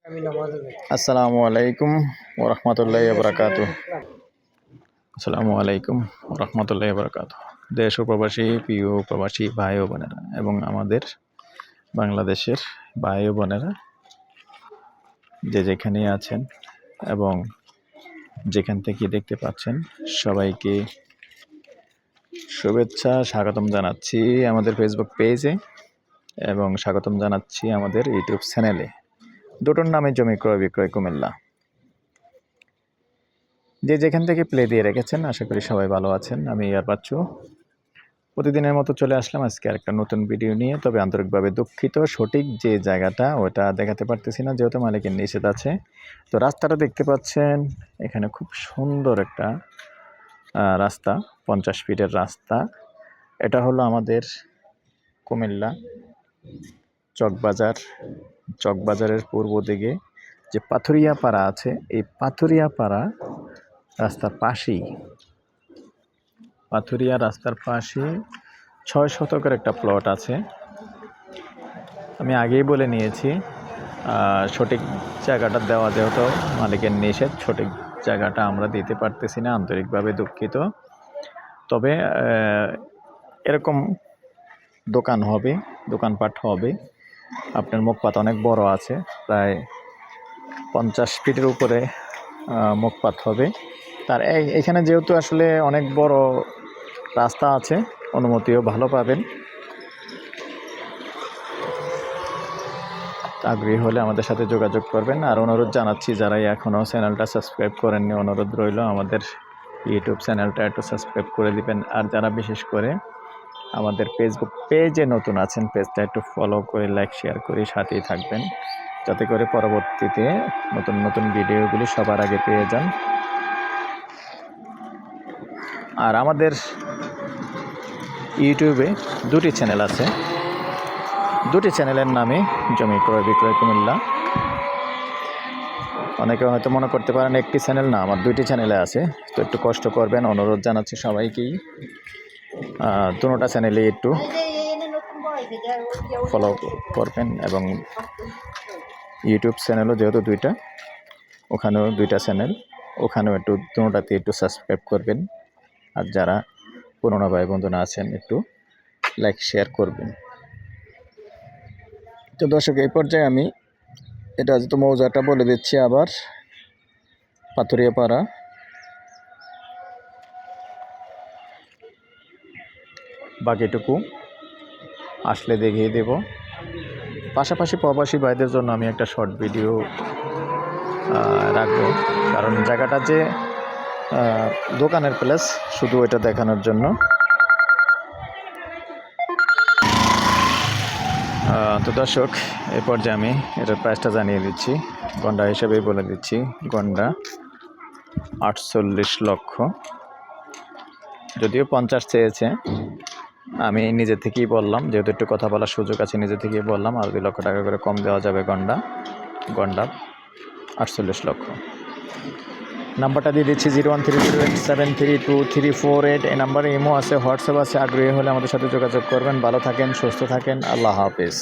আসসালামু আলাইকুম ওরহমতুল্লাহি ওবরাকাতুহ। আসসালামু আলাইকুম ওরহমতুল্লাহি ওবরাকাতুহ। দেশ ও প্রবাসী প্রিয় প্রবাসী ভাই ও বোনেরা এবং আমাদের বাংলাদেশের ভাই ও বোনেরা যে যেখানে আছেন এবং যেখান থেকে দেখতে পাচ্ছেন সবাইকে শুভেচ্ছা স্বাগতম জানাচ্ছি আমাদের ফেসবুক পেজে এবং স্বাগতম জানাচ্ছি আমাদের ইউটিউব চ্যানেলে। দুটোর নামে জমি ক্রয় বিক্রয় কুমিল্লা। যে যেখান থেকে প্লে দিয়ে রেখেছেন আশা করি সবাই ভালো আছেন। আমি ইয়ার বাচ্চু প্রতিদিনের মতো চলে আসলাম আজকে আরেকটা নতুন ভিডিও নিয়ে। তবে আন্তরিকভাবে দুঃখিত, সঠিক যে জায়গাটা ওটা দেখাতে পারতেছি না যেহেতু মালিকের নিষেধ আছে। তো রাস্তাটা দেখতে পাচ্ছেন, এখানে খুব সুন্দর একটা রাস্তা, 50 ফিটের রাস্তা। এটা হলো আমাদের কুমিল্লা চকবাজারের পূর্ব দিকে যে পাথুরিয়া পাড়া আছে, এই পাথুরিয়া পাড়া রাস্তার পাশেই, পাথুরিয়া রাস্তার পাশে 6 শতকের একটা প্লট আছে। আমি আগেই বলে নিয়েছি সঠিক জায়গাটা দেওয়া যেহেতু মালিকের নিষেধ, সঠিক জায়গাটা আমরা দিতে পারতেছি না, আন্তরিকভাবে দুঃখিত। তবে এরকম দোকানপাট হবে। আপনার মুখপাত অনেক বড় আছে, প্রায় 50 ফিটের উপরে মুখপাত হবে। তার এখানে যেহেতু আসলে অনেক বড় রাস্তা আছে, অনুমতিও ভালো পাবেন। আগ্রহী হলে আমাদের সাথে যোগাযোগ করবেন। আর অনুরোধ জানাচ্ছি যারা এখনও চ্যানেলটা সাবস্ক্রাইব করেননি, অনুরোধ রইল আমাদের ইউটিউব চ্যানেলটা একটু সাবস্ক্রাইব করে দিবেন। আর যারা বিশেষ করে আমাদের ফেসবুক পেজে নতুন আছেন, পেজটা একটু ফলো করে লাইক শেয়ার করে সাথেই থাকবেন, যাতে করে পরবর্তীতে নতুন নতুন ভিডিওগুলি সবার আগে পেয়ে যান। আর আমাদের ইউটিউবে দুটি চ্যানেল আছে, দুটি চ্যানেলের নামে জমি ক্রয় বিক্রয় কুমিল্লা। অনেকে হয়তো মনে করতে পারেন একটি চ্যানেল, না, আমার দুইটি চ্যানেলে আছে। তো একটু কষ্ট করবেন, অনুরোধ জানাচ্ছি সবাইকেই দুটোটা চ্যানেলে একটু ফলো করবেন এবং ইউটিউব চ্যানেলও যেহেতু দুইটা, ওখানেও দুইটা চ্যানেল, ওখানেও একটু দুটোটাতে একটু সাবস্ক্রাইব করবেন। আর যারা পুরোনো ভাই বন্ধুরা আছেন একটু লাইক শেয়ার করবেন। তো দর্শক, এই পর্যায়ে আমি এটা যেহেতু মৌজাটা বলে দিচ্ছি আবার, পাথুরিয়া পাড়া, বাকিটুকু আসলে দেখিয়ে দেব। পাশাপাশি প্রবাসী ভাইদের জন্য আমি একটা শর্ট ভিডিও রাখবো, কারণ জায়গাটা যে দোকানের প্লেস, শুধু এটা দেখানোর জন্য। তো দর্শক, এই পর্যায়ে আমি এটার প্রাইসটা জানিয়ে দিচ্ছি, গন্ডা হিসেবেই বলে দিচ্ছি। গন্ডা 48 লক্ষ, যদিও 50 চেয়েছে, আমি নিজে থেকেই বললাম, যেহেতু একটু কথা বলার সুযোগ আছে, নিজে থেকেই বললাম আর 2 লক্ষ টাকা করে কম দেওয়া যাবে। গন্ডা 48 লক্ষ। নাম্বারটা দিয়ে দিচ্ছি 013087323348। এই নাম্বারে ইমো আছে, হোয়াটসঅ্যাপ আছে। আগ্রহী হলে আমাদের সাথে যোগাযোগ করবেন। ভালো থাকেন, সুস্থ থাকেন, আল্লাহ হাফেজ।